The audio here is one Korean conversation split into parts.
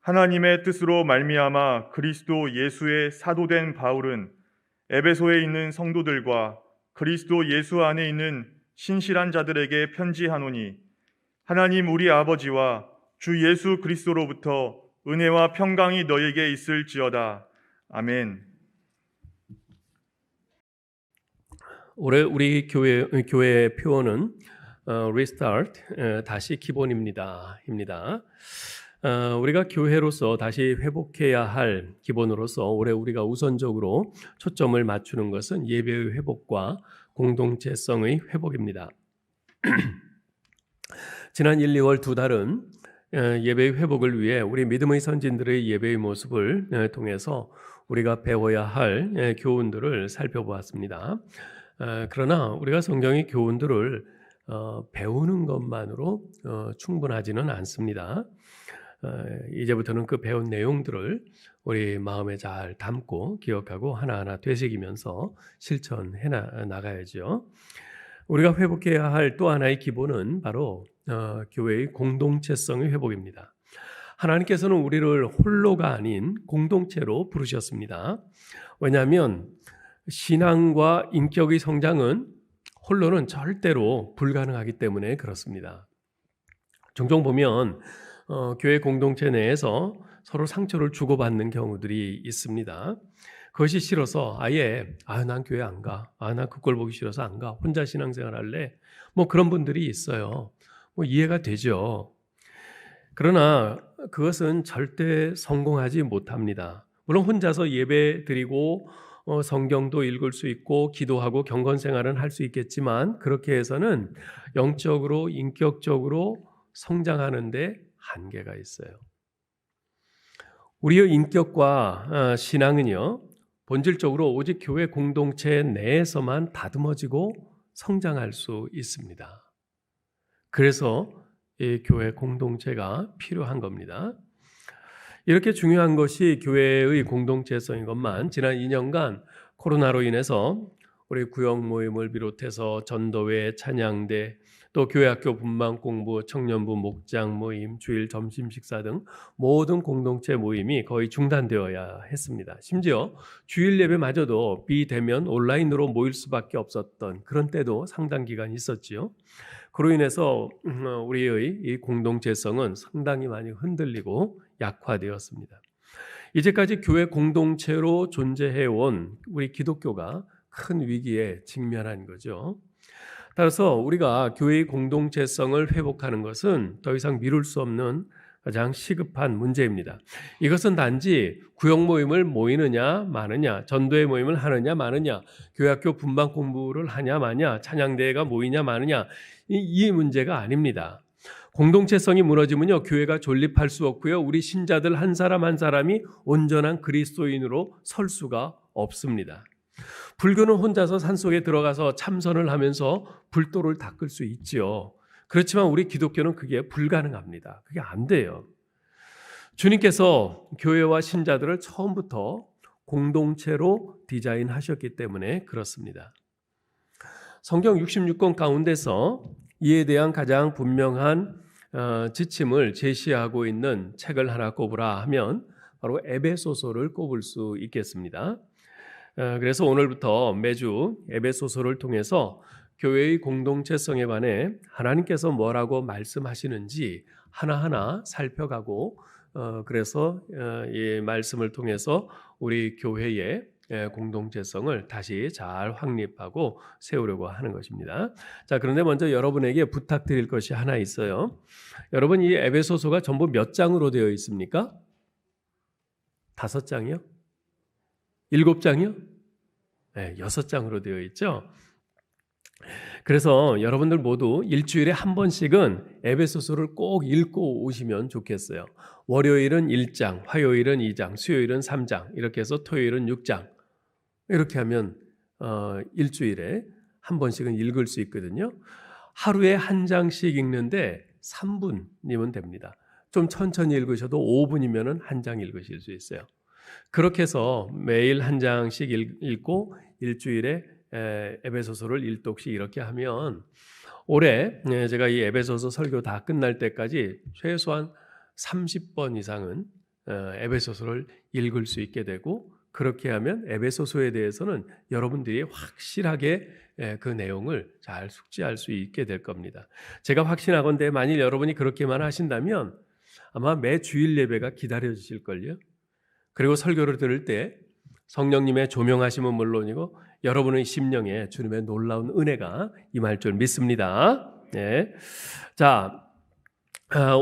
하나님의 뜻으로 말미암아 그리스도 예수의 사도된 바울은 에베소에 있는 성도들과 그리스도 예수 안에 있는 신실한 자들에게 편지하노니, 하나님 우리 아버지와 주 예수 그리스도로부터 은혜와 평강이 너에게 있을지어다. 아멘. 올해 우리 교회의 표어는 Restart, 다시 기본입니다. 우리가 교회로서 다시 회복해야 할 기본으로서 올해 우리가 우선적으로 초점을 맞추는 것은 예배의 회복과 공동체성의 회복입니다. 지난 1, 2월 두 달은 예배의 회복을 위해 우리 믿음의 선진들의 예배의 모습을 통해서 우리가 배워야 할 교훈들을 살펴보았습니다. 그러나 우리가 성경의 교훈들을 배우는 것만으로 충분하지는 않습니다. 이제부터는 그 배운 내용들을 우리 마음에 잘 담고 기억하고 하나하나 되새기면서 실천해 나가야죠. 우리가 회복해야 할 또 하나의 기본은 바로 교회의 공동체성의 회복입니다. 하나님께서는 우리를 홀로가 아닌 공동체로 부르셨습니다. 왜냐하면 신앙과 인격의 성장은 홀로는 절대로 불가능하기 때문에 그렇습니다. 종종 보면 교회 공동체 내에서 서로 상처를 주고받는 경우들이 있습니다. 그것이 싫어서 아예 난 교회 안 가. 난 그 꼴 보기 싫어서 안 가. 혼자 신앙생활 할래. 그런 분들이 있어요. 이해가 되죠. 그러나 그것은 절대 성공하지 못합니다. 물론 혼자서 예배 드리고 성경도 읽을 수 있고 기도하고 경건생활은 할 수 있겠지만 그렇게 해서는 영적으로 인격적으로 성장하는 데 한계가 있어요. 우리의 인격과 신앙은요, 본질적으로 오직 교회 공동체 내에서만 다듬어지고 성장할 수 있습니다. 그래서 이 교회 공동체가 필요한 겁니다. 이렇게 중요한 것이 교회의 공동체성인 것만 지난 2년간 코로나로 인해서 우리 구역 모임을 비롯해서 전도회, 찬양대, 또 교회학교 분만 공부, 청년부 목장 모임, 주일 점심 식사 등 모든 공동체 모임이 거의 중단되어야 했습니다. 심지어 주일 예배마저도 비대면 온라인으로 모일 수밖에 없었던 그런 때도 상당 기간 있었지요. 그로 인해서 우리의 이 공동체성은 상당히 많이 흔들리고 약화되었습니다. 이제까지 교회 공동체로 존재해온 우리 기독교가 큰 위기에 직면한 거죠. 따라서 우리가 교회의 공동체성을 회복하는 것은 더 이상 미룰 수 없는 가장 시급한 문제입니다. 이것은 단지 구역 모임을 모이느냐 마느냐, 전도회 모임을 하느냐 마느냐, 교회학교 분반 공부를 하냐 마냐, 찬양대회가 모이냐 마느냐, 이 문제가 아닙니다. 공동체성이 무너지면요, 교회가 존립할 수 없고요, 우리 신자들 한 사람 한 사람이 온전한 그리스도인으로 설 수가 없습니다. 불교는 혼자서 산속에 들어가서 참선을 하면서 불도를 닦을 수 있지요. 그렇지만 우리 기독교는 그게 불가능합니다. 그게 안 돼요. 주님께서 교회와 신자들을 처음부터 공동체로 디자인하셨기 때문에 그렇습니다. 성경 66권 가운데서 이에 대한 가장 분명한 지침을 제시하고 있는 책을 하나 꼽으라 하면 바로 에베소서를 꼽을 수 있겠습니다. 그래서 오늘부터 매주 에베소서를 통해서 교회의 공동체성에 관해 하나님께서 뭐라고 말씀하시는지 하나하나 살펴가고 그래서 이 말씀을 통해서 우리 교회의 공동체성을 다시 잘 확립하고 세우려고 하는 것입니다. 자, 그런데 먼저 여러분에게 부탁드릴 것이 하나 있어요. 여러분, 이 에베소서가 전부 몇 장으로 되어 있습니까? 5장이요? 7장이요? 네, 6장으로 되어 있죠. 그래서 여러분들 모두 일주일에 한 번씩은 에베소서를 꼭 읽고 오시면 좋겠어요. 월요일은 1장, 화요일은 2장, 수요일은 3장, 이렇게 해서 토요일은 6장. 이렇게 하면 일주일에 한 번씩은 읽을 수 있거든요. 하루에 한 장씩 읽는데 3분이면 됩니다. 좀 천천히 읽으셔도 5분이면 한 장 읽으실 수 있어요. 그렇게 해서 매일 한 장씩 읽고 일주일에 에베소서를 1독씩 이렇게 하면 올해 제가 이 에베소서 설교 다 끝날 때까지 최소한 30번 이상은 에베소서를 읽을 수 있게 되고, 그렇게 하면 에베소서에 대해서는 여러분들이 확실하게 그 내용을 잘 숙지할 수 있게 될 겁니다. 제가 확신하건대 만일 여러분이 그렇게만 하신다면 아마 매 주일 예배가 기다려지실걸요. 그리고 설교를 들을 때 성령님의 조명하심은 물론이고 여러분의 심령에 주님의 놀라운 은혜가 임할 줄 믿습니다. 네. 자,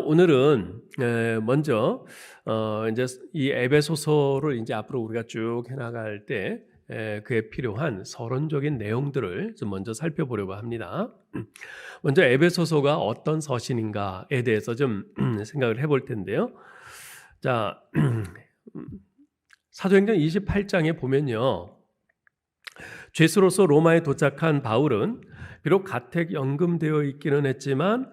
오늘은 먼저 이제 이 에베소서를 이제 앞으로 우리가 쭉 해나갈 때 그에 필요한 서론적인 내용들을 좀 먼저 살펴보려고 합니다. 먼저 에베소서가 어떤 서신인가에 대해서 좀 생각을 해볼 텐데요. 자, 사도행전 28장에 보면요, 죄수로서 로마에 도착한 바울은 비록 가택 연금되어 있기는 했지만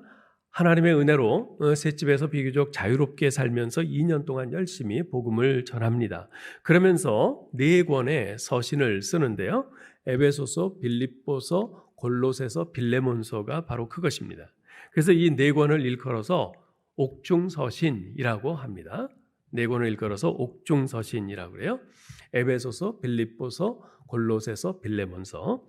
하나님의 은혜로 셋집에서 비교적 자유롭게 살면서 2년 동안 열심히 복음을 전합니다. 그러면서 4권의 서신을 쓰는데요. 에베소서, 빌립보서, 골로새서, 빌레몬서가 바로 그것입니다. 그래서 이 4권을 일컬어서 옥중서신이라고 합니다. 4권을 일컬어서 옥중서신이라고 그래요. 에베소서, 빌립보서, 골로새서, 빌레몬서.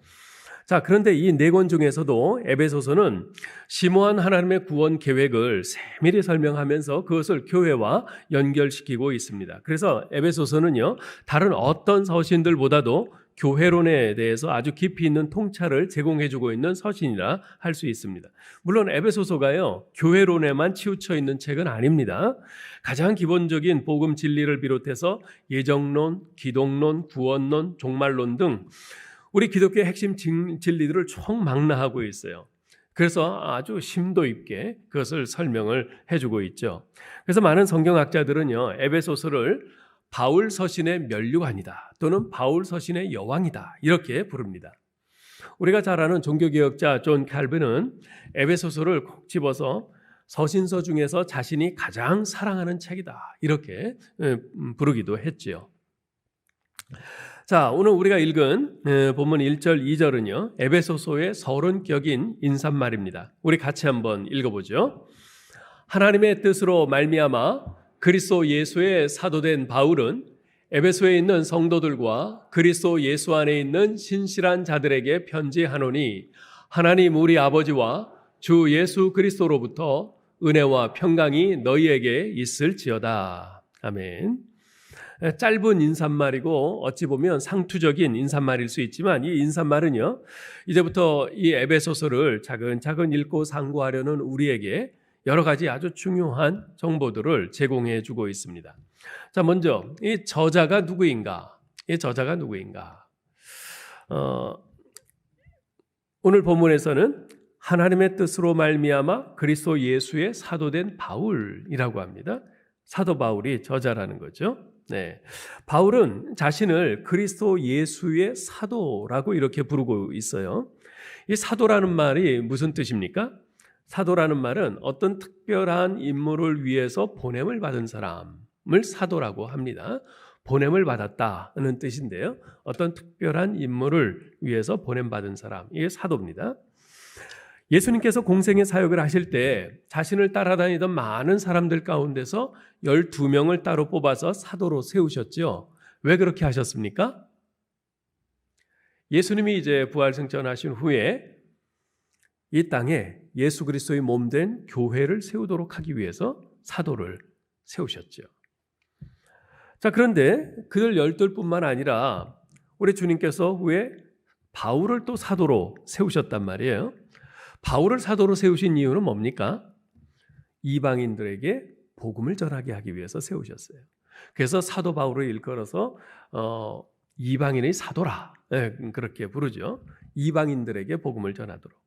자, 그런데 이 4권 중에서도 에베소서는 심오한 하나님의 구원 계획을 세밀히 설명하면서 그것을 교회와 연결시키고 있습니다. 그래서 에베소서는요, 다른 어떤 서신들보다도 교회론에 대해서 아주 깊이 있는 통찰을 제공해주고 있는 서신이라 할 수 있습니다. 물론 에베소서가요, 교회론에만 치우쳐 있는 책은 아닙니다. 가장 기본적인 복음 진리를 비롯해서 예정론, 기독론, 구원론, 종말론 등 우리 기독교의 핵심 진리들을 총망라하고 있어요. 그래서 아주 심도 있게 그것을 설명을 해주고 있죠. 그래서 많은 성경학자들은요, 에베소서를 바울 서신의 면류관이다 또는 바울 서신의 여왕이다 이렇게 부릅니다. 우리가 잘 아는 종교개혁자 존 칼빈은 에베소서를 콕 집어서 서신서 중에서 자신이 가장 사랑하는 책이다 이렇게 부르기도 했지요. 자, 오늘 우리가 읽은 본문 1절, 2절은요, 에베소서의 서론격인 인사말입니다. 우리 같이 한번 읽어보죠. 하나님의 뜻으로 말미암아 그리스도 예수의 사도된 바울은 에베소에 있는 성도들과 그리스도 예수 안에 있는 신실한 자들에게 편지하노니 하나님 우리 아버지와 주 예수 그리스도로부터 은혜와 평강이 너희에게 있을지어다. 아멘. 짧은 인사말이고 어찌 보면 상투적인 인사말일 수 있지만 이 인사말은요, 이제부터 이 에베소서를 차근차근 읽고 상고하려는 우리에게 여러 가지 아주 중요한 정보들을 제공해 주고 있습니다. 자, 먼저 이 저자가 누구인가? 오늘 본문에서는 하나님의 뜻으로 말미암아 그리스도 예수의 사도된 바울이라고 합니다. 사도 바울이 저자라는 거죠. 네. 바울은 자신을 그리스도 예수의 사도라고 이렇게 부르고 있어요. 이 사도라는 말이 무슨 뜻입니까? 사도라는 말은 어떤 특별한 임무를 위해서 보냄을 받은 사람을 사도라고 합니다. 보냄을 받았다는 뜻인데요. 어떤 특별한 임무를 위해서 보냄받은 사람, 이게 사도입니다. 예수님께서 공생의 사역을 하실 때 자신을 따라다니던 많은 사람들 가운데서 12명을 따로 뽑아서 사도로 세우셨죠. 왜 그렇게 하셨습니까? 예수님이 이제 부활승천하신 후에 이 땅에 예수 그리스도의 몸된 교회를 세우도록 하기 위해서 사도를 세우셨죠. 자, 그런데 그들 12뿐만 아니라 우리 주님께서 후에 바울을 또 사도로 세우셨단 말이에요. 바울을 사도로 세우신 이유는 뭡니까? 이방인들에게 복음을 전하게 하기 위해서 세우셨어요. 그래서 사도 바울을 일컬어서 이방인의 사도라 그렇게 부르죠. 이방인들에게 복음을 전하도록.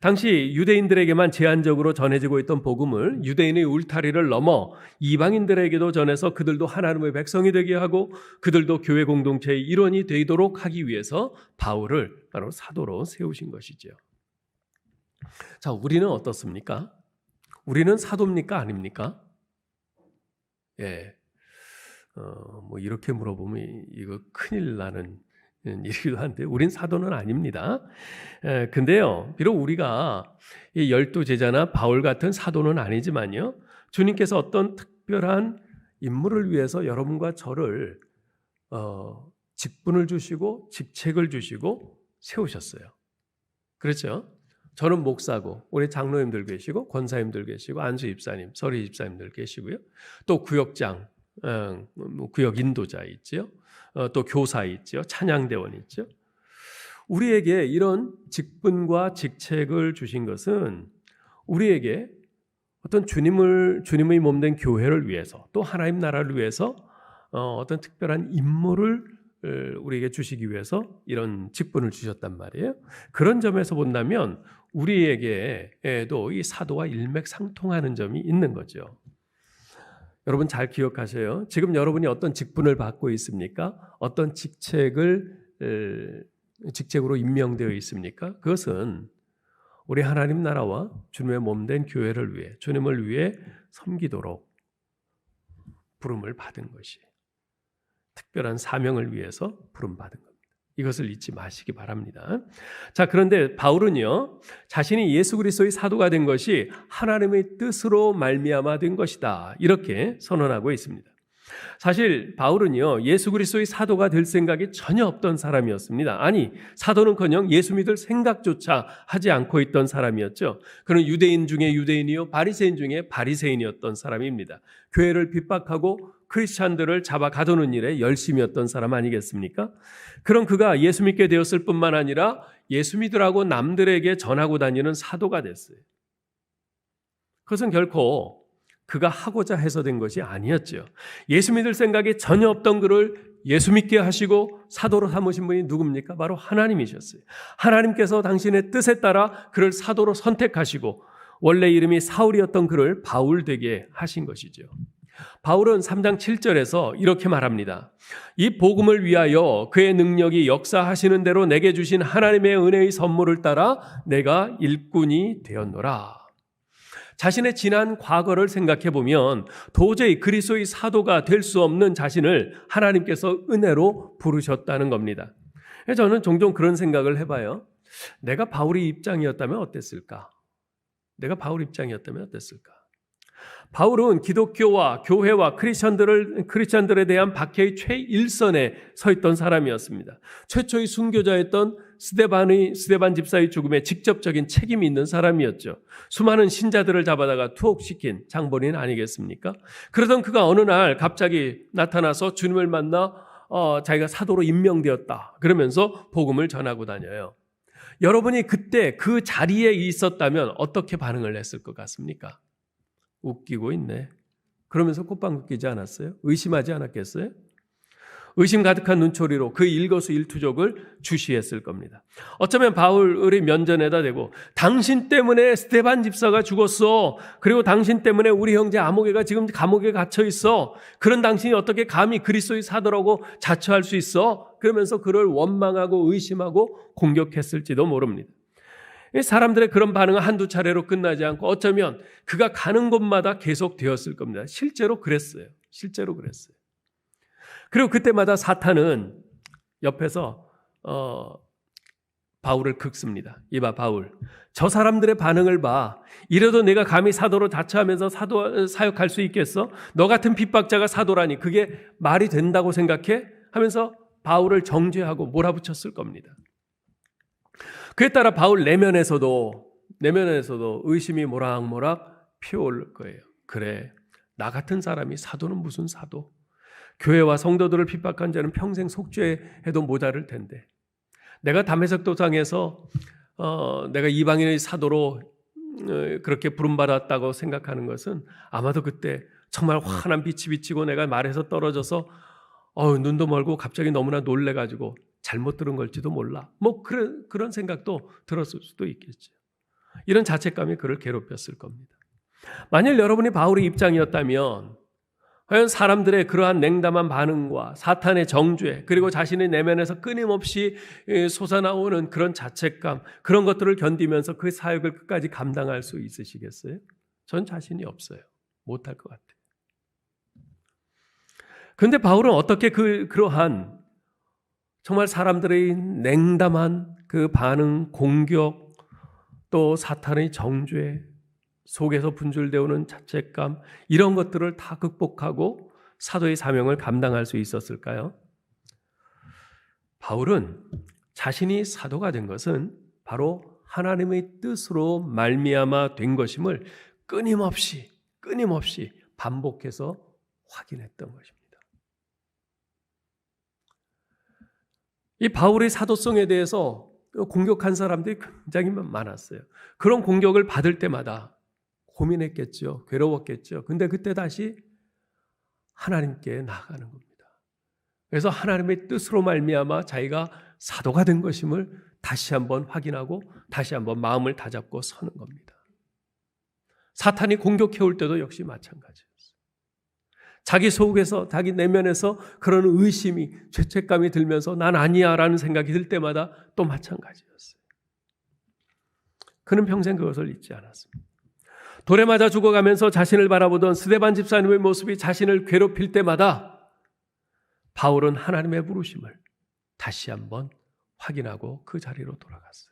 당시 유대인들에게만 제한적으로 전해지고 있던 복음을 유대인의 울타리를 넘어 이방인들에게도 전해서 그들도 하나님의 백성이 되게 하고 그들도 교회 공동체의 일원이 되도록 하기 위해서 바울을 바로 사도로 세우신 것이죠. 자, 우리는 어떻습니까? 우리는 사도입니까? 아닙니까? 예. 뭐 이렇게 물어보면 이거 큰일 나는 일이기도 한데 우린 사도는 아닙니다. 근데요, 비록 우리가 이 12 제자나 바울 같은 사도는 아니지만요, 주님께서 어떤 특별한 임무를 위해서 여러분과 저를 직분을 주시고 직책을 주시고 세우셨어요. 그렇죠? 저는 목사고 우리 장로님들 계시고 권사님들 계시고 안수 집사님, 서리 집사님들 계시고요. 또 구역장, 구역 인도자 있죠. 또 교사 있죠. 찬양대원 있죠. 우리에게 이런 직분과 직책을 주신 것은 우리에게 어떤 주님의 몸된 교회를 위해서 또 하나님 나라를 위해서 어떤 특별한 임무를 우리에게 주시기 위해서 이런 직분을 주셨단 말이에요. 그런 점에서 본다면 우리에게도 이 사도와 일맥상통하는 점이 있는 거죠. 여러분 잘 기억하세요. 지금 여러분이 어떤 직분을 받고 있습니까? 어떤 직책으로 임명되어 있습니까? 그것은 우리 하나님 나라와 주님의 몸된 교회를 위해 주님을 위해 섬기도록 부름을 받은 것이 특별한 사명을 위해서 부름받은 겁니다. 이것을 잊지 마시기 바랍니다. 자, 그런데 바울은요, 자신이 예수 그리스도의 사도가 된 것이 하나님의 뜻으로 말미암아 된 것이다. 이렇게 선언하고 있습니다. 사실 바울은요, 예수 그리스도의 사도가 될 생각이 전혀 없던 사람이었습니다. 아니, 사도는커녕 예수 믿을 생각조차 하지 않고 있던 사람이었죠. 그는 유대인 중에 유대인이요, 바리새인 중에 바리새인이었던 사람입니다. 교회를 핍박하고 크리스찬들을 잡아 가두는 일에 열심이었던 사람 아니겠습니까? 그런 그가 예수 믿게 되었을 뿐만 아니라 예수 믿으라고 남들에게 전하고 다니는 사도가 됐어요. 그것은 결코 그가 하고자 해서 된 것이 아니었죠. 예수 믿을 생각이 전혀 없던 그를 예수 믿게 하시고 사도로 삼으신 분이 누굽니까? 바로 하나님이셨어요. 하나님께서 당신의 뜻에 따라 그를 사도로 선택하시고 원래 이름이 사울이었던 그를 바울 되게 하신 것이죠. 바울은 3장 7절에서 이렇게 말합니다. 이 복음을 위하여 그의 능력이 역사하시는 대로 내게 주신 하나님의 은혜의 선물을 따라 내가 일꾼이 되었노라. 자신의 지난 과거를 생각해 보면 도저히 그리스도의 사도가 될 수 없는 자신을 하나님께서 은혜로 부르셨다는 겁니다. 저는 종종 그런 생각을 해봐요. 내가 바울의 입장이었다면 어땠을까? 바울은 기독교와 교회와 크리스천들에 대한 박해의 최일선에 서 있던 사람이었습니다. 최초의 순교자였던 스데반 집사의 죽음에 직접적인 책임이 있는 사람이었죠. 수많은 신자들을 잡아다가 투옥시킨 장본인 아니겠습니까? 그러던 그가 어느 날 갑자기 나타나서 주님을 만나 자기가 사도로 임명되었다. 그러면서 복음을 전하고 다녀요. 여러분이 그때 그 자리에 있었다면 어떻게 반응을 했을 것 같습니까? 웃기고 있네. 그러면서 꽃방귀 끼지 않았어요? 의심하지 않았겠어요? 의심 가득한 눈초리로 그 일거수일투족을 주시했을 겁니다. 어쩌면 바울의 면전에다 대고 당신 때문에 스데반 집사가 죽었어. 그리고 당신 때문에 우리 형제 아모개가 지금 감옥에 갇혀 있어. 그런 당신이 어떻게 감히 그리스도의 사도라고 자처할 수 있어? 그러면서 그를 원망하고 의심하고 공격했을지도 모릅니다. 사람들의 그런 반응은 한두 차례로 끝나지 않고 어쩌면 그가 가는 곳마다 계속 되었을 겁니다. 실제로 그랬어요. 그리고 그때마다 사탄은 옆에서 바울을 긁습니다. 이봐 바울, 저 사람들의 반응을 봐. 이래도 내가 감히 사도로 자처하면서 사역할 수 있겠어? 너 같은 핍박자가 사도라니 그게 말이 된다고 생각해? 하면서 바울을 정죄하고 몰아붙였을 겁니다. 그에 따라 바울 내면에서도 의심이 모락모락 피어오를 거예요. 그래, 나 같은 사람이 사도는 무슨 사도? 교회와 성도들을 핍박한 자는 평생 속죄해도 모자랄 텐데 내가 다메섹 도상에서 내가 이방인의 사도로 그렇게 부름받았다고 생각하는 것은 아마도 그때 정말 환한 빛이 비치고 내가 말에서 떨어져서 눈도 멀고 갑자기 너무나 놀래가지고 잘못 들은 걸지도 몰라. 뭐 그런 생각도 들었을 수도 있겠죠. 이런 자책감이 그를 괴롭혔을 겁니다. 만일 여러분이 바울의 입장이었다면 과연 사람들의 그러한 냉담한 반응과 사탄의 정죄 그리고 자신의 내면에서 끊임없이 솟아나오는 그런 자책감 그런 것들을 견디면서 그 사역을 끝까지 감당할 수 있으시겠어요? 전 자신이 없어요. 못할 것 같아요. 그런데 바울은 어떻게 그러한 정말 사람들의 냉담한 그 반응, 공격, 또 사탄의 정죄 속에서 분출되어오는 자책감 이런 것들을 다 극복하고 사도의 사명을 감당할 수 있었을까요? 바울은 자신이 사도가 된 것은 바로 하나님의 뜻으로 말미암아 된 것임을 끊임없이 반복해서 확인했던 것입니다. 이 바울의 사도성에 대해서 공격한 사람들이 굉장히 많았어요. 그런 공격을 받을 때마다 고민했겠죠. 괴로웠겠죠. 근데 그때 다시 하나님께 나아가는 겁니다. 그래서 하나님의 뜻으로 말미암아 자기가 사도가 된 것임을 다시 한번 확인하고 다시 한번 마음을 다잡고 서는 겁니다. 사탄이 공격해올 때도 역시 마찬가지였어요. 자기 속에서, 자기 내면에서 그런 의심이, 죄책감이 들면서 난 아니야 라는 생각이 들 때마다 또 마찬가지였어요. 그는 평생 그것을 잊지 않았습니다. 돌에 맞아 죽어가면서 자신을 바라보던 스데반 집사님의 모습이 자신을 괴롭힐 때마다 바울은 하나님의 부르심을 다시 한번 확인하고 그 자리로 돌아갔어요.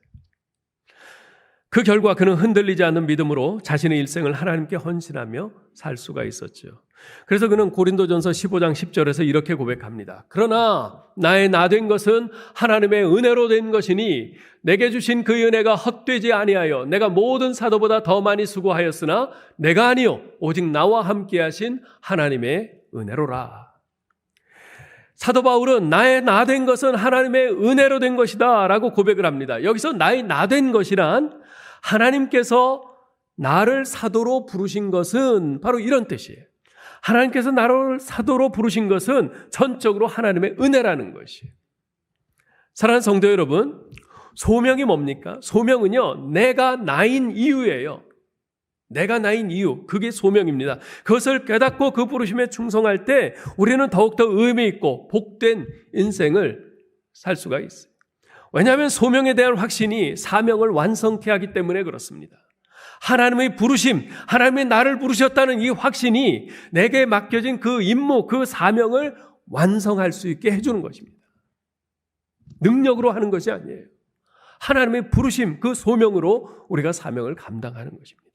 그 결과 그는 흔들리지 않는 믿음으로 자신의 일생을 하나님께 헌신하며 살 수가 있었죠. 그래서 그는 고린도전서 15장 10절에서 이렇게 고백합니다. 그러나 나의 나 된 것은 하나님의 은혜로 된 것이니 내게 주신 그 은혜가 헛되지 아니하여 내가 모든 사도보다 더 많이 수고하였으나 내가 아니요 오직 나와 함께 하신 하나님의 은혜로라. 사도 바울은 나의 나 된 것은 하나님의 은혜로 된 것이다 라고 고백을 합니다. 여기서 나의 나 된 것이란 하나님께서 나를 사도로 부르신 것은 바로 이런 뜻이에요. 하나님께서 나를 사도로 부르신 것은 전적으로 하나님의 은혜라는 것이에요. 사랑하는 성도 여러분, 소명이 뭡니까? 소명은요, 내가 나인 이유예요. 내가 나인 이유, 그게 소명입니다. 그것을 깨닫고 그 부르심에 충성할 때 우리는 더욱더 의미 있고 복된 인생을 살 수가 있어요. 왜냐하면 소명에 대한 확신이 사명을 완성케 하기 때문에 그렇습니다. 하나님의 부르심, 하나님의 나를 부르셨다는 이 확신이 내게 맡겨진 그 임무, 그 사명을 완성할 수 있게 해주는 것입니다. 능력으로 하는 것이 아니에요. 하나님의 부르심, 그 소명으로 우리가 사명을 감당하는 것입니다.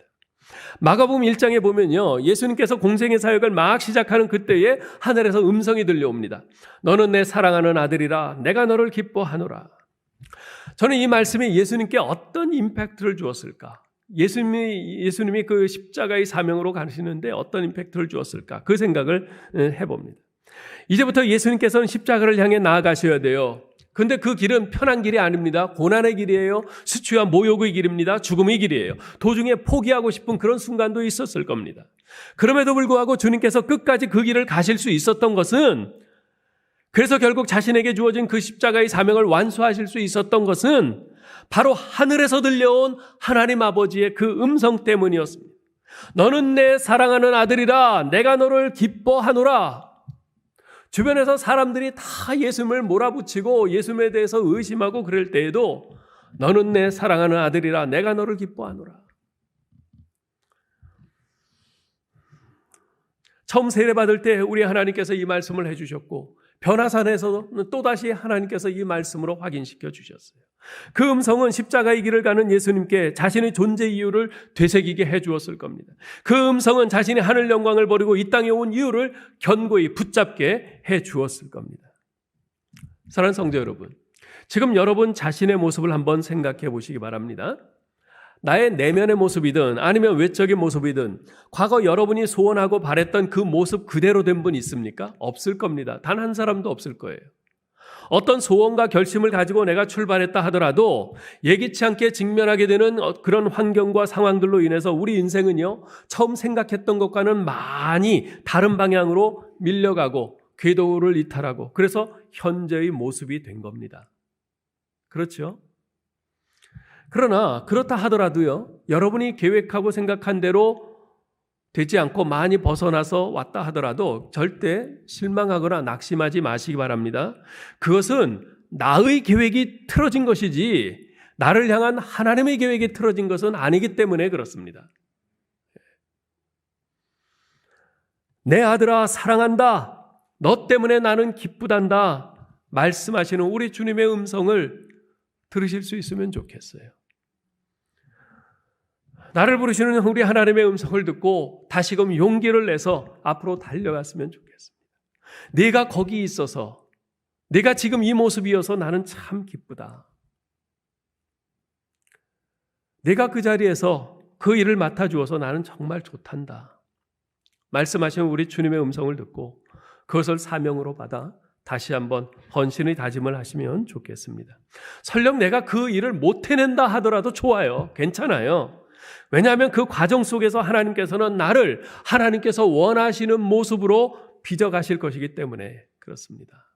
마가복음 1장에 보면요, 예수님께서 공생의 사역을 막 시작하는 그때에 하늘에서 음성이 들려옵니다. 너는 내 사랑하는 아들이라 내가 너를 기뻐하노라. 저는 이 말씀이 예수님께 어떤 임팩트를 주었을까? 예수님이 그 십자가의 사명으로 가시는데 어떤 임팩트를 주었을까? 그 생각을 해봅니다. 이제부터 예수님께서는 십자가를 향해 나아가셔야 돼요. 근데 그 길은 편한 길이 아닙니다. 고난의 길이에요. 수치와 모욕의 길입니다. 죽음의 길이에요. 도중에 포기하고 싶은 그런 순간도 있었을 겁니다. 그럼에도 불구하고 주님께서 끝까지 그 길을 가실 수 있었던 것은, 그래서 결국 자신에게 주어진 그 십자가의 사명을 완수하실 수 있었던 것은 바로 하늘에서 들려온 하나님 아버지의 그 음성 때문이었습니다. 너는 내 사랑하는 아들이라 내가 너를 기뻐하노라. 주변에서 사람들이 다 예수님을 몰아붙이고 예수님에 대해서 의심하고 그럴 때에도 너는 내 사랑하는 아들이라 내가 너를 기뻐하노라. 처음 세례받을 때 우리 하나님께서 이 말씀을 해주셨고, 변화산에서는 또다시 하나님께서 이 말씀으로 확인시켜 주셨어요. 그 음성은 십자가의 길을 가는 예수님께 자신의 존재 이유를 되새기게 해주었을 겁니다. 그 음성은 자신이 하늘 영광을 버리고 이 땅에 온 이유를 견고히 붙잡게 해주었을 겁니다. 사랑하는 성도 여러분, 지금 여러분 자신의 모습을 한번 생각해 보시기 바랍니다. 나의 내면의 모습이든 아니면 외적인 모습이든 과거 여러분이 소원하고 바랬던 그 모습 그대로 된 분 있습니까? 없을 겁니다. 단 한 사람도 없을 거예요. 어떤 소원과 결심을 가지고 내가 출발했다 하더라도 예기치 않게 직면하게 되는 그런 환경과 상황들로 인해서 우리 인생은요, 처음 생각했던 것과는 많이 다른 방향으로 밀려가고 궤도를 이탈하고, 그래서 현재의 모습이 된 겁니다. 그렇죠? 그러나 그렇다 하더라도요, 여러분이 계획하고 생각한 대로 되지 않고 많이 벗어나서 왔다 하더라도 절대 실망하거나 낙심하지 마시기 바랍니다. 그것은 나의 계획이 틀어진 것이지 나를 향한 하나님의 계획이 틀어진 것은 아니기 때문에 그렇습니다. 내 아들아 사랑한다. 너 때문에 나는 기쁘단다. 말씀하시는 우리 주님의 음성을 들으실 수 있으면 좋겠어요. 나를 부르시는 우리 하나님의 음성을 듣고 다시금 용기를 내서 앞으로 달려갔으면 좋겠습니다. 내가 거기 있어서, 내가 지금 이 모습이어서 나는 참 기쁘다. 내가 그 자리에서 그 일을 맡아주어서 나는 정말 좋단다. 말씀하시는 우리 주님의 음성을 듣고 그것을 사명으로 받아 다시 한번 헌신의 다짐을 하시면 좋겠습니다. 설령 내가 그 일을 못 해낸다 하더라도 좋아요. 괜찮아요. 왜냐하면 그 과정 속에서 하나님께서는 나를 하나님께서 원하시는 모습으로 빚어가실 것이기 때문에 그렇습니다.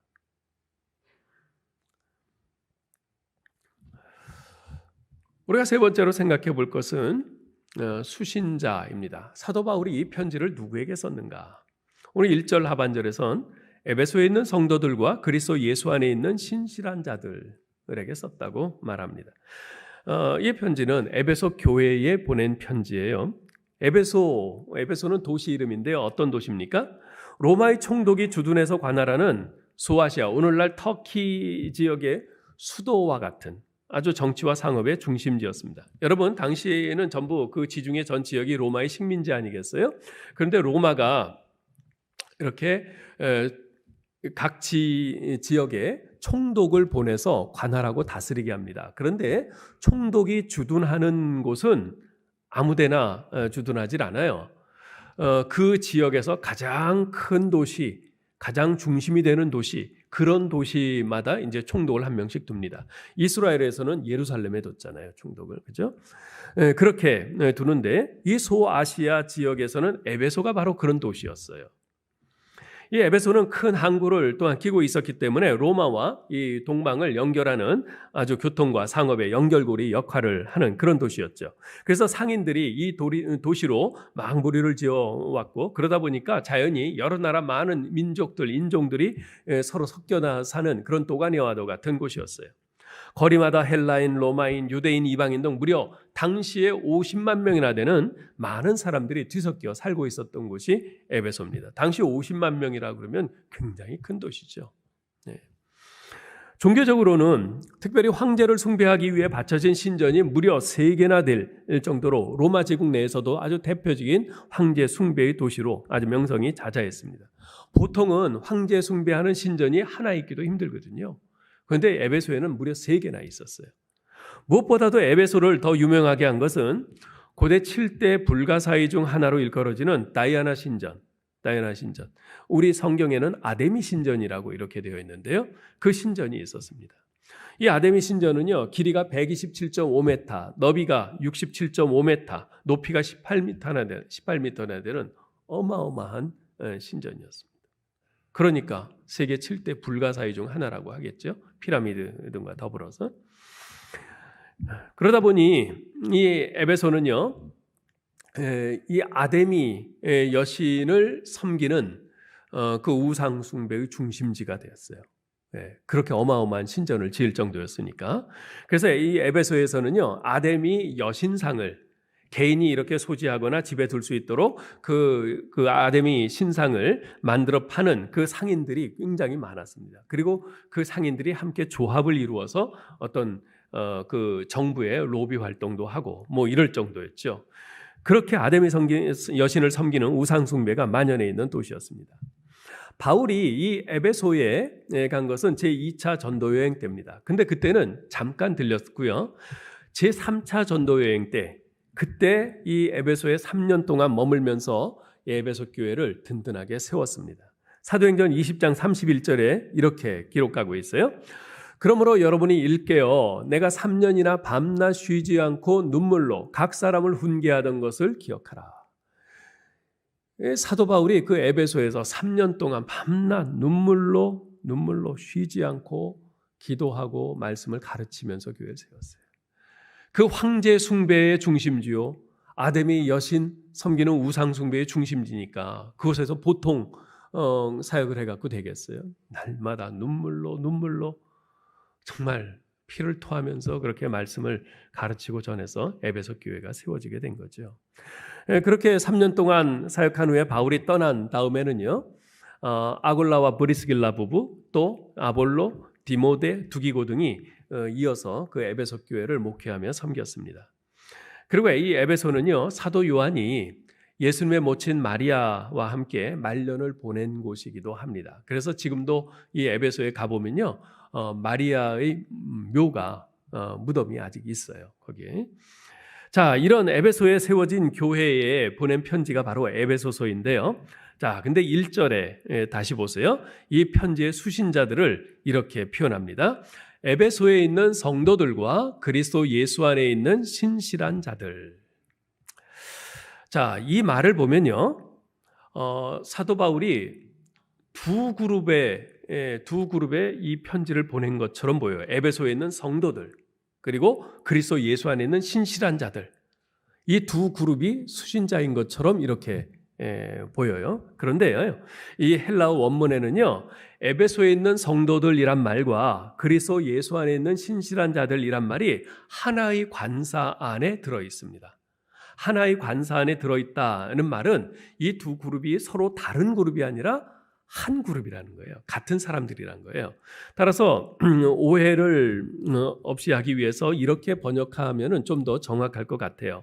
우리가 세 번째로 생각해 볼 것은 수신자입니다. 사도 바울이 이 편지를 누구에게 썼는가? 오늘 1절 하반절에선 에베소에 있는 성도들과 그리스도 예수 안에 있는 신실한 자들에게 썼다고 말합니다. 이 편지는 에베소 교회에 보낸 편지예요. 에베소는 도시 이름인데요. 어떤 도시입니까? 로마의 총독이 주둔해서 관할하는 소아시아, 오늘날 터키 지역의 수도와 같은 아주 정치와 상업의 중심지였습니다. 여러분, 당시에는 전부 그 지중해 전 지역이 로마의 식민지 아니겠어요? 그런데 로마가 이렇게 각 지역에 총독을 보내서 관할하고 다스리게 합니다. 그런데 총독이 주둔하는 곳은 아무데나 주둔하질 않아요. 그 지역에서 가장 큰 도시, 가장 중심이 되는 도시, 그런 도시마다 이제 총독을 한 명씩 둡니다. 이스라엘에서는 예루살렘에 뒀잖아요, 총독을. 그죠? 그렇게 두는데 이 소아시아 지역에서는 에베소가 바로 그런 도시였어요. 이 에베소는 큰 항구를 또한 끼고 있었기 때문에 로마와 이 동방을 연결하는 아주 교통과 상업의 연결고리 역할을 하는 그런 도시였죠. 그래서 상인들이 이 도시로 막 무리를 지어왔고, 그러다 보니까 자연히 여러 나라 많은 민족들, 인종들이 서로 섞여 사는 그런 도가니와도 같은 곳이었어요. 거리마다 헬라인, 로마인, 유대인, 이방인 등 무려 당시에 50만 명이나 되는 많은 사람들이 뒤섞여 살고 있었던 곳이 에베소입니다. 당시 50만 명이라 그러면 굉장히 큰 도시죠. 네. 종교적으로는 특별히 황제를 숭배하기 위해 바쳐진 신전이 무려 3개나 될 정도로 로마 제국 내에서도 아주 대표적인 황제 숭배의 도시로 아주 명성이 자자했습니다. 보통은 황제 숭배하는 신전이 하나 있기도 힘들거든요. 그런데 에베소에는 무려 3개나 있었어요. 무엇보다도 에베소를 더 유명하게 한 것은 고대 7대 불가사의 중 하나로 일컬어지는 다이아나 신전. 우리 성경에는 아데미 신전이라고 이렇게 되어 있는데요. 그 신전이 있었습니다. 이 아데미 신전은요, 길이가 127.5m, 너비가 67.5m, 높이가 18m나 되는 어마어마한 신전이었습니다. 그러니까 세계 7대 불가사의 중 하나라고 하겠죠. 피라미드 등과 더불어서. 그러다 보니 이 에베소는요, 이 아데미 여신을 섬기는 그 우상 숭배의 중심지가 되었어요. 그렇게 어마어마한 신전을 지을 정도였으니까. 그래서 이 에베소에서는요, 아데미 여신상을 개인이 이렇게 소지하거나 집에 둘 수 있도록 그 아데미 신상을 만들어 파는 그 상인들이 굉장히 많았습니다. 그리고 그 상인들이 함께 조합을 이루어서 어떤 그 정부의 로비 활동도 하고 뭐 이럴 정도였죠. 그렇게 아데미 여신을 섬기는 우상 숭배가 만연해 있는 도시였습니다. 바울이 이 에베소에 간 것은 제2차 전도 여행 때입니다. 근데 그때는 잠깐 들렸고요. 제3차 전도 여행 때 그때 이 에베소에 3년 동안 머물면서 에베소 교회를 든든하게 세웠습니다. 사도행전 20장 31절에 이렇게 기록하고 있어요. 그러므로 여러분이 읽게요. 내가 3년이나 밤낮 쉬지 않고 눈물로 각 사람을 훈계하던 것을 기억하라. 사도 바울이 그 에베소에서 3년 동안 밤낮 눈물로 쉬지 않고 기도하고 말씀을 가르치면서 교회를 세웠어요. 그 황제 숭배의 중심지요, 아데미 여신 섬기는 우상 숭배의 중심지니까 그곳에서 보통 사역을 해갖고 되겠어요. 날마다 눈물로 정말 피를 토하면서 그렇게 말씀을 가르치고 전해서 에베소 교회가 세워지게 된 거죠. 그렇게 3년 동안 사역한 후에 바울이 떠난 다음에는요, 아골라와 브리스길라 부부, 또 아볼로, 디모데, 두기고 등이 이어서 그 에베소 교회를 목회하며 섬겼습니다. 그리고 이 에베소는요, 사도 요한이 예수님의 모친 마리아와 함께 말년을 보낸 곳이기도 합니다. 그래서 지금도 이 에베소에 가보면요, 마리아의 묘가 무덤이 아직 있어요. 거기에. 자, 이런 에베소에 세워진 교회에 보낸 편지가 바로 에베소서인데요. 자, 근데 1절에 다시 보세요. 이 편지의 수신자들을 이렇게 표현합니다. 에베소에 있는 성도들과 그리스도 예수 안에 있는 신실한 자들. 자, 이 말을 보면요, 사도 바울이 두 그룹에 이 편지를 보낸 것처럼 보여요. 에베소에 있는 성도들, 그리고 그리스도 예수 안에 있는 신실한 자들. 이 두 그룹이 수신자인 것처럼 이렇게 보여요. 그런데요, 이 헬라어 원문에는요, 에베소에 있는 성도들이란 말과 그리스도 예수 안에 있는 신실한 자들이란 말이 하나의 관사 안에 들어 있습니다. 하나의 관사 안에 들어있다는 말은 이 두 그룹이 서로 다른 그룹이 아니라 한 그룹이라는 거예요. 같은 사람들이라는 거예요. 따라서 오해를 없이 하기 위해서 이렇게 번역하면 좀 더 정확할 것 같아요.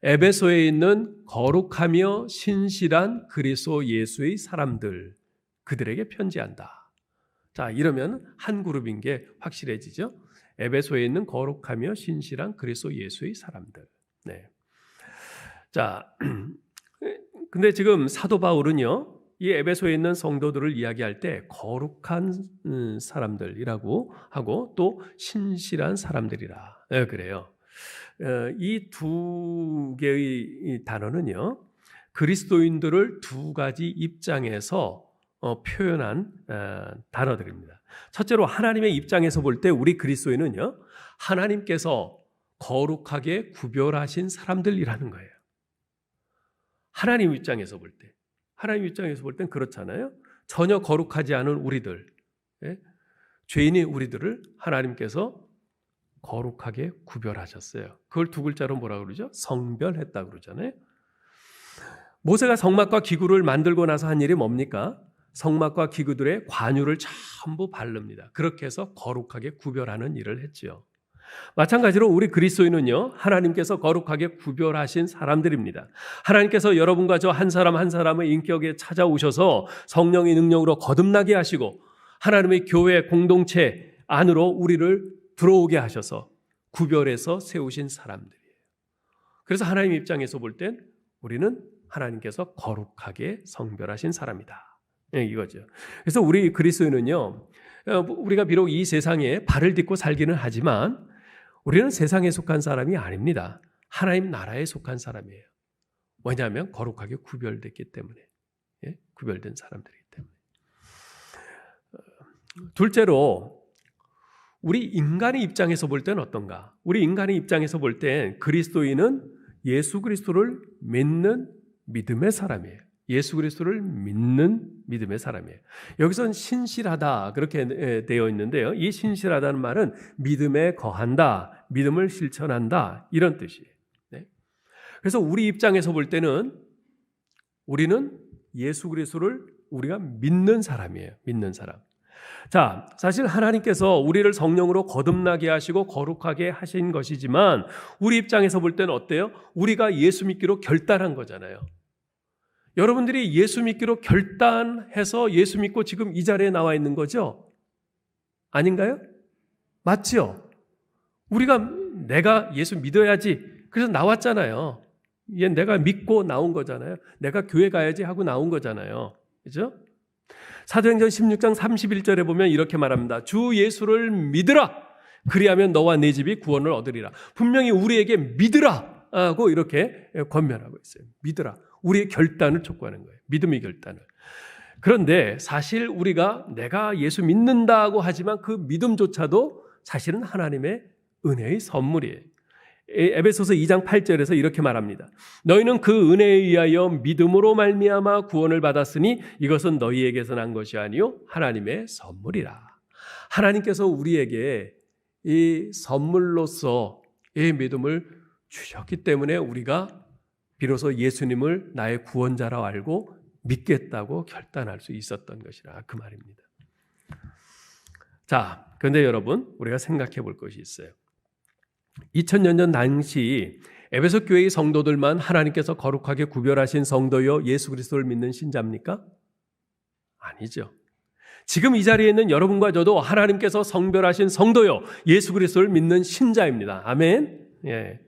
에베소에 있는 거룩하며 신실한 그리스도 예수의 사람들, 그들에게 편지한다. 자, 이러면 한 그룹인 게 확실해지죠. 에베소에 있는 거룩하며 신실한 그리스도 예수의 사람들. 네. 자, 근데 지금 사도 바울은요, 이 에베소에 있는 성도들을 이야기할 때 거룩한 사람들이라고 하고 또 신실한 사람들이라 그래요. 이 두 개의 단어는요, 그리스도인들을 두 가지 입장에서 표현한 단어들입니다. 첫째로 하나님의 입장에서 볼 때 우리 그리스도인은요, 하나님께서 거룩하게 구별하신 사람들이라는 거예요. 하나님 입장에서 볼 때, 하나님 입장에서 볼 땐 그렇잖아요. 전혀 거룩하지 않은 우리들, 죄인의 우리들을 하나님께서 거룩하게 구별하셨어요. 그걸 두 글자로 뭐라 그러죠? 성별했다 그러잖아요. 모세가 성막과 기구를 만들고 나서 한 일이 뭡니까? 성막과 기구들의 관유를 전부 바릅니다. 그렇게 해서 거룩하게 구별하는 일을 했지요. 마찬가지로 우리 그리스도인은요, 하나님께서 거룩하게 구별하신 사람들입니다. 하나님께서 여러분과 저 한 사람 한 사람의 인격에 찾아오셔서 성령의 능력으로 거듭나게 하시고 하나님의 교회 공동체 안으로 우리를 들어오게 하셔서 구별해서 세우신 사람들이에요. 그래서 하나님 입장에서 볼 땐 우리는 하나님께서 거룩하게 성별하신 사람이다. 이거죠. 그래서 우리 그리스도인은요, 우리가 비록 이 세상에 발을 딛고 살기는 하지만 우리는 세상에 속한 사람이 아닙니다. 하나님 나라에 속한 사람이에요. 왜냐하면 거룩하게 구별됐기 때문에, 구별된 사람들이기 때문에. 둘째로 우리 인간의 입장에서 볼 때는 어떤가? 우리 인간의 입장에서 볼 땐 그리스도인은 예수 그리스도를 믿는 믿음의 사람이에요. 예수 그리스도를 믿는 믿음의 사람이에요. 여기서는 신실하다 그렇게 되어 있는데요. 이 신실하다는 말은 믿음에 거한다, 믿음을 실천한다 이런 뜻이에요. 네. 그래서 우리 입장에서 볼 때는 우리는 예수 그리스도를 우리가 믿는 사람이에요. 믿는 사람. 자, 사실 하나님께서 우리를 성령으로 거듭나게 하시고 거룩하게 하신 것이지만 우리 입장에서 볼 때는 어때요? 우리가 예수 믿기로 결단한 거잖아요. 여러분들이 예수 믿기로 결단해서 예수 믿고 지금 이 자리에 나와 있는 거죠? 아닌가요? 맞죠? 우리가 내가 예수 믿어야지 그래서 나왔잖아요. 얘 내가 믿고 나온 거잖아요. 내가 교회 가야지 하고 나온 거잖아요. 그죠? 사도행전 16장 31절에 보면 이렇게 말합니다. 주 예수를 믿으라. 그리하면 너와 네 집이 구원을 얻으리라. 분명히 우리에게 믿으라 하고 이렇게 권면하고 있어요. 믿으라. 우리의 결단을 촉구하는 거예요. 믿음의 결단을. 그런데 사실 우리가 내가 예수 믿는다고 하지만 그 믿음조차도 사실은 하나님의 은혜의 선물이에요. 에베소서 2장 8절에서 이렇게 말합니다. 너희는 그 은혜에 의하여 믿음으로 말미암아 구원을 받았으니 이것은 너희에게서 난 것이 아니요 하나님의 선물이라. 하나님께서 우리에게 이 선물로서 이 믿음을 주셨기 때문에 우리가 비로소 예수님을 나의 구원자라 알고 믿겠다고 결단할 수 있었던 것이라 그 말입니다. 자, 그런데 여러분 우리가 생각해 볼 것이 있어요. 2000년 전 당시 에베소 교회의 성도들만 하나님께서 거룩하게 구별하신 성도요 예수 그리스도를 믿는 신자입니까? 아니죠. 지금 이 자리에 있는 여러분과 저도 하나님께서 성별하신 성도요 예수 그리스도를 믿는 신자입니다. 아멘. 예.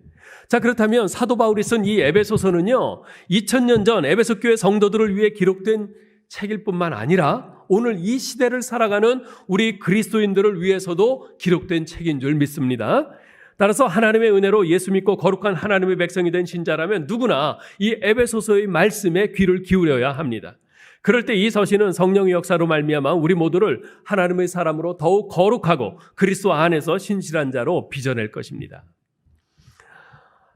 자, 그렇다면 사도 바울이 쓴 이 에베소서는요 2000년 전 에베소 교회 성도들을 위해 기록된 책일 뿐만 아니라 오늘 이 시대를 살아가는 우리 그리스도인들을 위해서도 기록된 책인 줄 믿습니다. 따라서 하나님의 은혜로 예수 믿고 거룩한 하나님의 백성이 된 신자라면 누구나 이 에베소서의 말씀에 귀를 기울여야 합니다. 그럴 때 이 서신은 성령의 역사로 말미암아 우리 모두를 하나님의 사람으로 더욱 거룩하고 그리스도 안에서 신실한 자로 빚어낼 것입니다.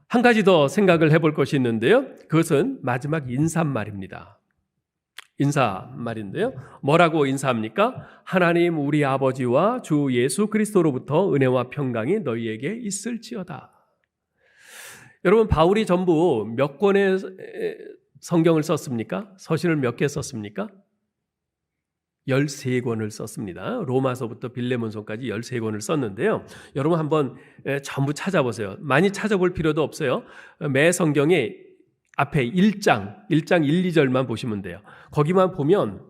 한 가지 더 생각을 해볼 것이 있는데요. 그것은 마지막 인사말입니다. 인사말인데요. 뭐라고 인사합니까? 하나님 우리 아버지와 주 예수 그리스도로부터 은혜와 평강이 너희에게 있을지어다. 여러분, 바울이 전부 몇 권의 성경을 썼습니까? 서신을 몇 개 썼습니까? 13권을 썼습니다. 로마서부터 빌레몬서까지 13권을 썼는데요. 여러분 한번 전부 찾아보세요. 많이 찾아볼 필요도 없어요. 매 성경에 앞에 1장 1, 2절만 보시면 돼요. 거기만 보면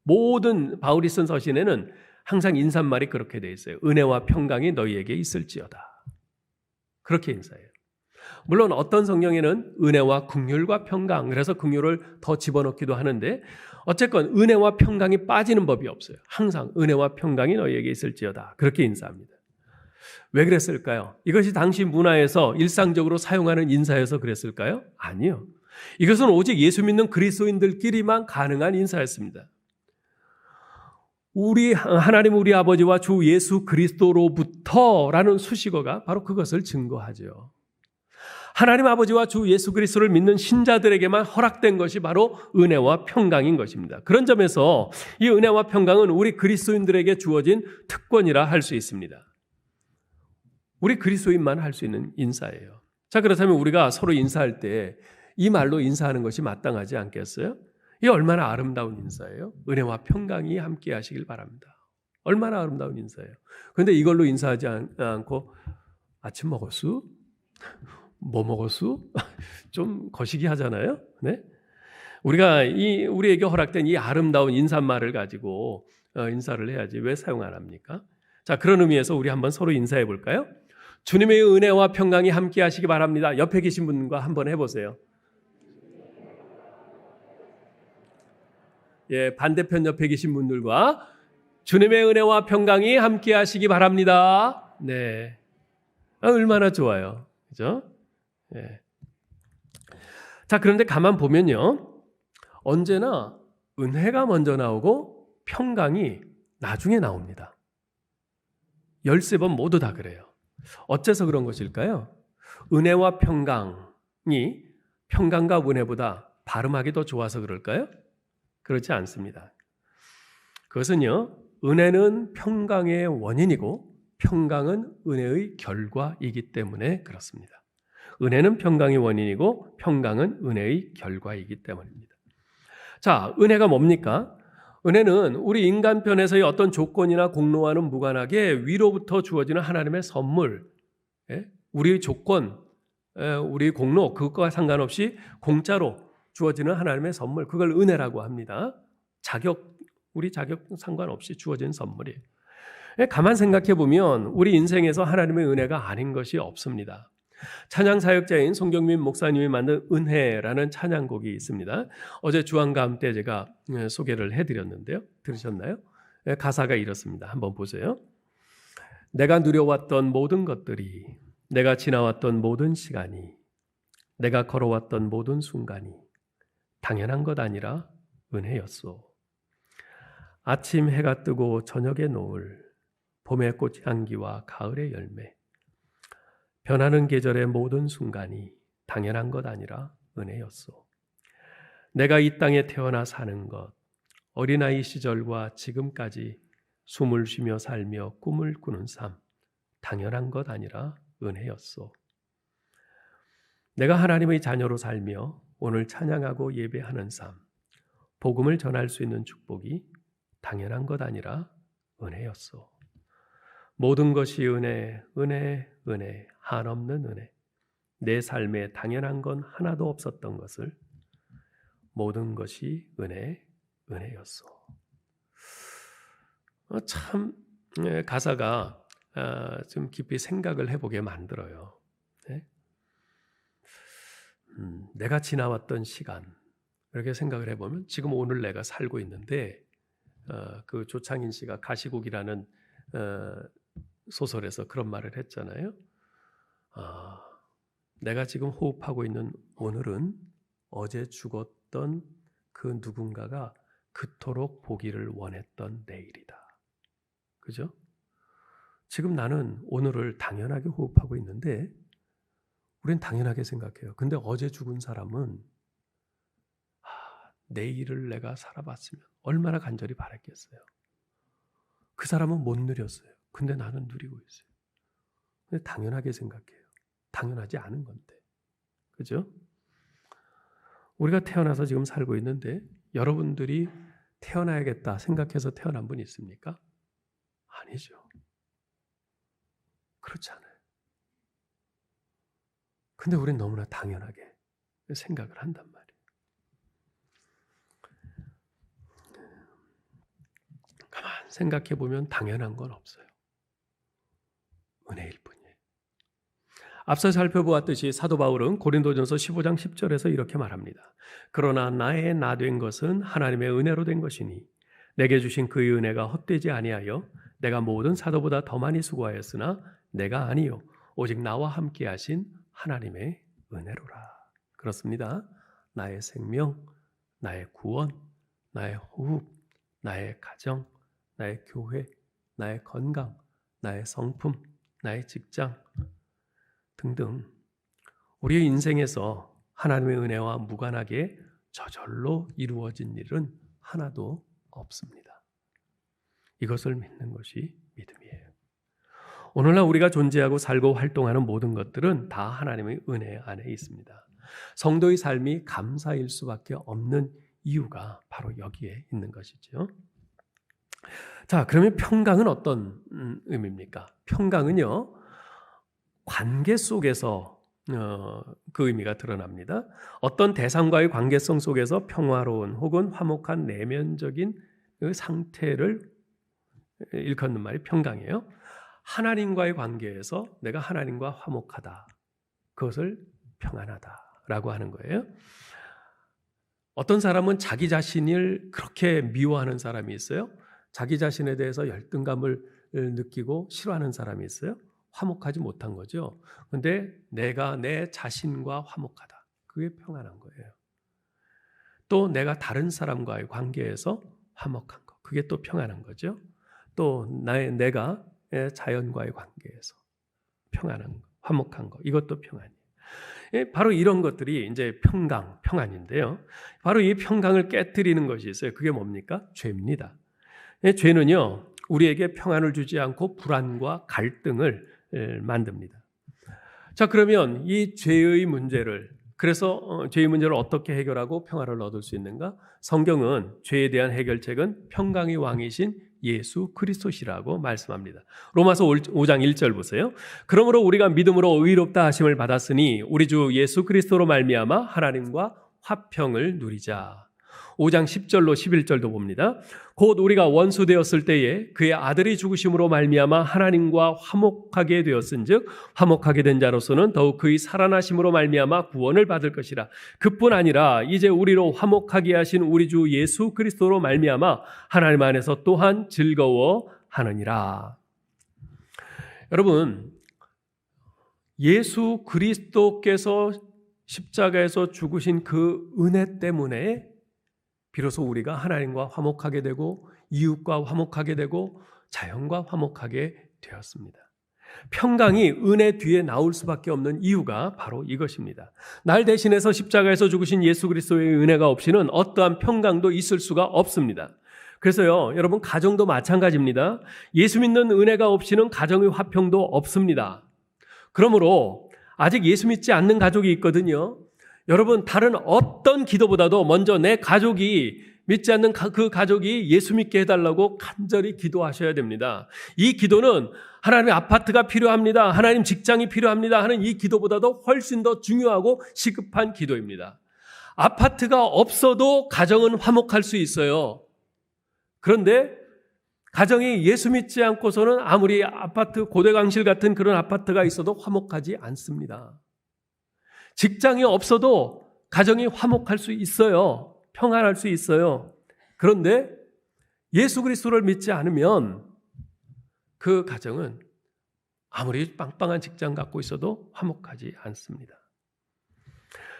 모든 바울이 쓴 서신에는 항상 인사말이 그렇게 되어 있어요. 은혜와 평강이 너희에게 있을지어다. 그렇게 인사해요. 물론 어떤 성경에는 은혜와 긍휼과 평강, 그래서 긍휼을 더 집어넣기도 하는데 어쨌건 은혜와 평강이 빠지는 법이 없어요. 항상 은혜와 평강이 너희에게 있을지어다. 그렇게 인사합니다. 왜 그랬을까요? 이것이 당시 문화에서 일상적으로 사용하는 인사여서 그랬을까요? 아니요. 이것은 오직 예수 믿는 그리스도인들끼리만 가능한 인사였습니다. 우리 하나님 우리 아버지와 주 예수 그리스도로부터라는 수식어가 바로 그것을 증거하죠. 하나님 아버지와 주 예수 그리스도를 믿는 신자들에게만 허락된 것이 바로 은혜와 평강인 것입니다. 그런 점에서 이 은혜와 평강은 우리 그리스도인들에게 주어진 특권이라 할 수 있습니다. 우리 그리스도인만 할 수 있는 인사예요. 자, 그렇다면 우리가 서로 인사할 때 이 말로 인사하는 것이 마땅하지 않겠어요? 이 얼마나 아름다운 인사예요? 은혜와 평강이 함께 하시길 바랍니다. 얼마나 아름다운 인사예요. 그런데 이걸로 인사하지 않고 아침 먹었수? 뭐 먹었수? 좀 거시기 하잖아요. 네? 우리가 우리에게 허락된 이 아름다운 인사말을 가지고 인사를 해야지 왜 사용 안 합니까? 자, 그런 의미에서 우리 한번 서로 인사해 볼까요? 주님의 은혜와 평강이 함께 하시기 바랍니다. 옆에 계신 분과 한번 해보세요. 예, 반대편 옆에 계신 분들과 주님의 은혜와 평강이 함께 하시기 바랍니다. 네. 얼마나 좋아요. 그죠? 예. 자, 그런데 가만 보면요. 언제나 은혜가 먼저 나오고 평강이 나중에 나옵니다. 13번 모두 다 그래요. 어째서 그런 것일까요? 은혜와 평강이 평강과 은혜보다 발음하기 더 좋아서 그럴까요? 그렇지 않습니다. 그것은요, 은혜는 평강의 원인이고 평강은 은혜의 결과이기 때문에 그렇습니다. 은혜는 평강의 원인이고 평강은 은혜의 결과이기 때문입니다. 자, 은혜가 뭡니까? 은혜는 우리 인간편에서의 어떤 조건이나 공로와는 무관하게 위로부터 주어지는 하나님의 선물, 우리의 조건, 우리의 공로, 그것과 상관없이 공짜로 주어지는 하나님의 선물, 그걸 은혜라고 합니다. 우리 자격 상관없이 주어진 선물이에요. 가만 생각해 보면 우리 인생에서 하나님의 은혜가 아닌 것이 없습니다. 찬양 사역자인 송경민 목사님이 만든 은혜라는 찬양곡이 있습니다. 어제 주안감 때 제가 소개를 해드렸는데요. 들으셨나요? 가사가 이렇습니다. 한번 보세요. 내가 누려왔던 모든 것들이, 내가 지나왔던 모든 시간이, 내가 걸어왔던 모든 순간이 당연한 것 아니라 은혜였소. 아침 해가 뜨고 저녁의 노을, 봄의 꽃향기와 가을의 열매, 변하는 계절의 모든 순간이 당연한 것 아니라 은혜였소. 내가 이 땅에 태어나 사는 것, 어린아이 시절과 지금까지 숨을 쉬며 살며 꿈을 꾸는 삶, 당연한 것 아니라 은혜였소. 내가 하나님의 자녀로 살며 오늘 찬양하고 예배하는 삶, 복음을 전할 수 있는 축복이 당연한 것 아니라 은혜였소. 모든 것이 은혜, 은혜, 은혜, 한없는 은혜. 내 삶에 당연한 건 하나도 없었던 것을 모든 것이 은혜였소. 참 가사가 좀 깊이 생각을 해보게 만들어요. 네? 내가 지나왔던 시간 이렇게 생각을 해보면 지금 오늘 내가 살고 있는데 그 조창인 씨가 가시국이라는 소설에서 그런 말을 했잖아요. 내가 지금 호흡하고 있는 오늘은 어제 죽었던 그 누군가가 그토록 보기를 원했던 내일이다. 그죠? 지금 나는 오늘을 당연하게 호흡하고 있는데 우린 당연하게 생각해요. 근데 어제 죽은 사람은 내일을 내가 살아봤으면 얼마나 간절히 바랐겠어요. 그 사람은 못 누렸어요. 근데 나는 누리고 있어요. 근데 당연하게 생각해요. 당연하지 않은 건데. 그죠? 우리가 태어나서 지금 살고 있는데 여러분들이 태어나야겠다 생각해서 태어난 분 있습니까? 아니죠. 그렇지 않아요. 근데 우리는 너무나 당연하게 생각을 한단 말이에요. 가만 생각해 보면 당연한 건 없어요. 은혜일 뿐이에요. 앞서 살펴보았듯이 사도 바울은 고린도전서 15장 10절에서 이렇게 말합니다. 그러나 나의 나 된 것은 하나님의 은혜로 된 것이니 내게 주신 그의 은혜가 헛되지 아니하여 내가 모든 사도보다 더 많이 수고하였으나 내가 아니요 오직 나와 함께 하신 하나님의 은혜로라. 그렇습니다. 나의 생명, 나의 구원, 나의 호흡, 나의 가정, 나의 교회, 나의 건강, 나의 성품, 나의 직장 등등 우리의 인생에서 하나님의 은혜와 무관하게 저절로 이루어진 일은 하나도 없습니다. 이것을 믿는 것이 믿음이에요. 오늘날 우리가 존재하고 살고 활동하는 모든 것들은 다 하나님의 은혜 안에 있습니다. 성도의 삶이 감사일 수밖에 없는 이유가 바로 여기에 있는 것이죠. 자, 그러면 평강은 어떤 의미입니까? 평강은요, 관계 속에서 그 의미가 드러납니다. 어떤 대상과의 관계성 속에서 평화로운 혹은 화목한 내면적인 그 상태를 일컫는 말이 평강이에요. 하나님과의 관계에서 내가 하나님과 화목하다. 그것을 평안하다라고 하는 거예요. 어떤 사람은 자기 자신을 그렇게 미워하는 사람이 있어요. 자기 자신에 대해서 열등감을 느끼고 싫어하는 사람이 있어요. 화목하지 못한 거죠. 그런데 내가 내 자신과 화목하다. 그게 평안한 거예요. 또 내가 다른 사람과의 관계에서 화목한 거. 그게 또 평안한 거죠. 또 내가 자연과의 관계에서 평안한 거, 화목한 거. 이것도 평안이에요. 바로 이런 것들이 이제 평안인데요. 바로 이 평강을 깨뜨리는 것이 있어요. 그게 뭡니까? 죄입니다. 죄는요, 우리에게 평안을 주지 않고 불안과 갈등을 만듭니다. 자, 그러면 이 죄의 문제를, 그래서 죄의 문제를 어떻게 해결하고 평화를 얻을 수 있는가? 성경은 죄에 대한 해결책은 평강의 왕이신 예수 그리스도시라고 말씀합니다. 로마서 5장 1절 보세요. 그러므로 우리가 믿음으로 의롭다 하심을 받았으니 우리 주 예수 그리스도로 말미암아 하나님과 화평을 누리자. 5장 10절로 11절도 봅니다. 곧 우리가 원수 되었을 때에 그의 아들이 죽으심으로 말미암아 하나님과 화목하게 되었은즉 화목하게 된 자로서는 더욱 그의 살아나심으로 말미암아 구원을 받을 것이라. 그뿐 아니라 이제 우리로 화목하게 하신 우리 주 예수 그리스도로 말미암아 하나님 안에서 또한 즐거워하느니라. 여러분, 예수 그리스도께서 십자가에서 죽으신 그 은혜 때문에 비로소 우리가 하나님과 화목하게 되고 이웃과 화목하게 되고 자연과 화목하게 되었습니다. 평강이 은혜 뒤에 나올 수밖에 없는 이유가 바로 이것입니다. 날 대신해서 십자가에서 죽으신 예수 그리스도의 은혜가 없이는 어떠한 평강도 있을 수가 없습니다. 그래서요, 여러분, 가정도 마찬가지입니다. 예수 믿는 은혜가 없이는 가정의 화평도 없습니다. 그러므로 아직 예수 믿지 않는 가족이 있거든요. 여러분, 다른 어떤 기도보다도 먼저 내 가족이 믿지 않는 그 가족이 예수 믿게 해달라고 간절히 기도하셔야 됩니다. 이 기도는 하나님 아파트가 필요합니다, 하나님 직장이 필요합니다 하는 이 기도보다도 훨씬 더 중요하고 시급한 기도입니다. 아파트가 없어도 가정은 화목할 수 있어요. 그런데 가정이 예수 믿지 않고서는 아무리 아파트, 고대강실 같은 그런 아파트가 있어도 화목하지 않습니다. 직장이 없어도 가정이 화목할 수 있어요. 평안할 수 있어요. 그런데 예수 그리스도를 믿지 않으면 그 가정은 아무리 빵빵한 직장 갖고 있어도 화목하지 않습니다.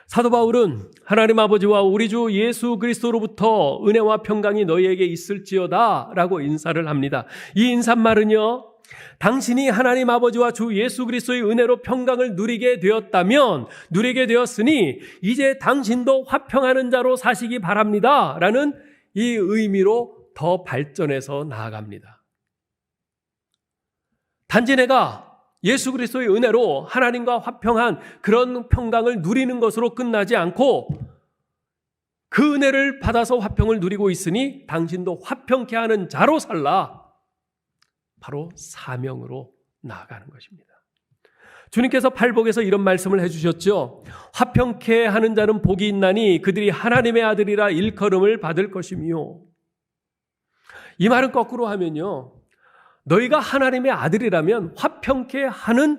사도 바울은 하나님 아버지와 우리 주 예수 그리스도로부터 은혜와 평강이 너희에게 있을지어다 라고 인사를 합니다. 이 인사말은요, 당신이 하나님 아버지와 주 예수 그리스도의 은혜로 평강을 누리게 되었다면, 누리게 되었으니 이제 당신도 화평하는 자로 사시기 바랍니다 라는 이 의미로 더 발전해서 나아갑니다. 단지 내가 예수 그리스도의 은혜로 하나님과 화평한 그런 평강을 누리는 것으로 끝나지 않고, 그 은혜를 받아서 화평을 누리고 있으니 당신도 화평케 하는 자로 살라. 바로 사명으로 나아가는 것입니다. 주님께서 팔복에서 이런 말씀을 해주셨죠. 화평케 하는 자는 복이 있나니 그들이 하나님의 아들이라 일컬음을 받을 것이며, 이 말은 거꾸로 하면요, 너희가 하나님의 아들이라면 화평케 하는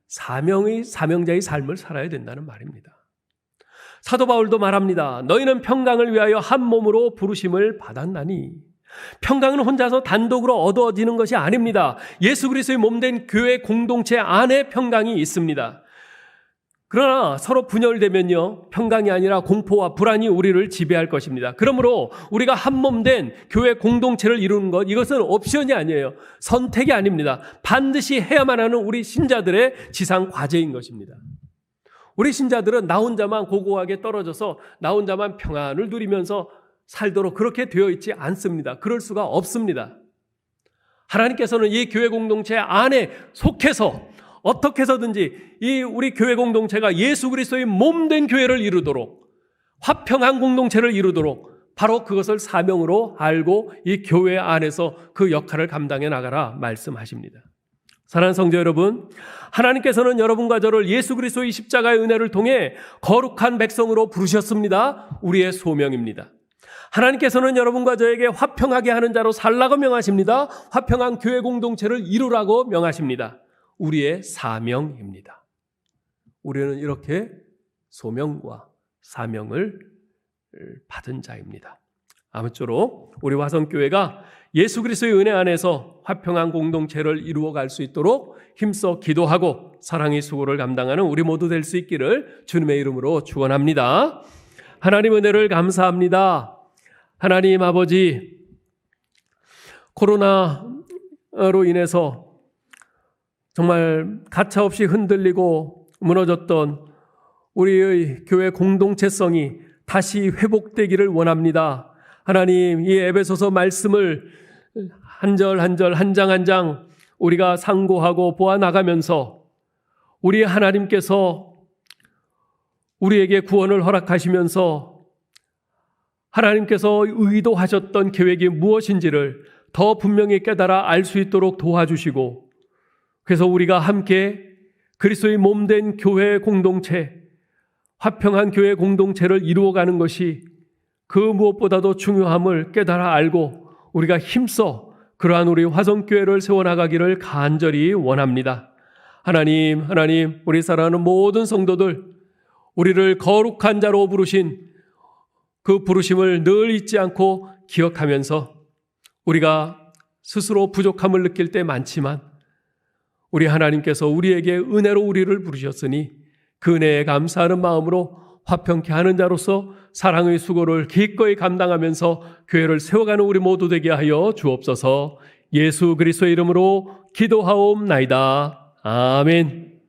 사명자의 삶을 살아야 된다는 말입니다. 사도 바울도 말합니다. 너희는 평강을 위하여 한 몸으로 부르심을 받았나니. 평강은 혼자서 단독으로 얻어지는 것이 아닙니다. 예수 그리스도의 몸된 교회 공동체 안에 평강이 있습니다. 그러나 서로 분열되면요, 평강이 아니라 공포와 불안이 우리를 지배할 것입니다. 그러므로 우리가 한 몸된 교회 공동체를 이루는 것, 이것은 옵션이 아니에요. 선택이 아닙니다. 반드시 해야만 하는 우리 신자들의 지상 과제인 것입니다. 우리 신자들은 나 혼자만 고고하게 떨어져서 나 혼자만 평안을 누리면서 살도록 그렇게 되어 있지 않습니다. 그럴 수가 없습니다. 하나님께서는 이 교회 공동체 안에 속해서 어떻게 해서든지 이 우리 교회 공동체가 예수 그리스도의 몸된 교회를 이루도록, 화평한 공동체를 이루도록 바로 그것을 사명으로 알고 이 교회 안에서 그 역할을 감당해 나가라 말씀하십니다. 사랑하는 성도 여러분, 하나님께서는 여러분과 저를 예수 그리스도의 십자가의 은혜를 통해 거룩한 백성으로 부르셨습니다. 우리의 소명입니다. 하나님께서는 여러분과 저에게 화평하게 하는 자로 살라고 명하십니다. 화평한 교회 공동체를 이루라고 명하십니다. 우리의 사명입니다. 우리는 이렇게 소명과 사명을 받은 자입니다. 아무쪼록 우리 화성교회가 예수 그리스도의 은혜 안에서 화평한 공동체를 이루어갈 수 있도록 힘써 기도하고 사랑의 수고를 감당하는 우리 모두 될 수 있기를 주님의 이름으로 축원합니다. 하나님 은혜를 감사합니다. 하나님 아버지, 코로나로 인해서 정말 가차없이 흔들리고 무너졌던 우리의 교회 공동체성이 다시 회복되기를 원합니다. 하나님, 이 에베소서 말씀을 한 절 한 절, 한 장 한 장 우리가 상고하고 보아나가면서 우리 하나님께서 우리에게 구원을 허락하시면서 하나님께서 의도하셨던 계획이 무엇인지를 더 분명히 깨달아 알 수 있도록 도와주시고, 그래서 우리가 함께 그리스도의 몸된 교회 공동체, 화평한 교회 공동체를 이루어가는 것이 그 무엇보다도 중요함을 깨달아 알고 우리가 힘써 그러한 우리 화성교회를 세워나가기를 간절히 원합니다. 하나님, 우리 사랑하는 모든 성도들, 우리를 거룩한 자로 부르신 그 부르심을 늘 잊지 않고 기억하면서 우리가 스스로 부족함을 느낄 때 많지만 우리 하나님께서 우리에게 은혜로 우리를 부르셨으니 그 은혜에 감사하는 마음으로 화평케 하는 자로서 사랑의 수고를 기꺼이 감당하면서 교회를 세워가는 우리 모두 되게 하여 주옵소서. 예수 그리스도의 이름으로 기도하옵나이다. 아멘.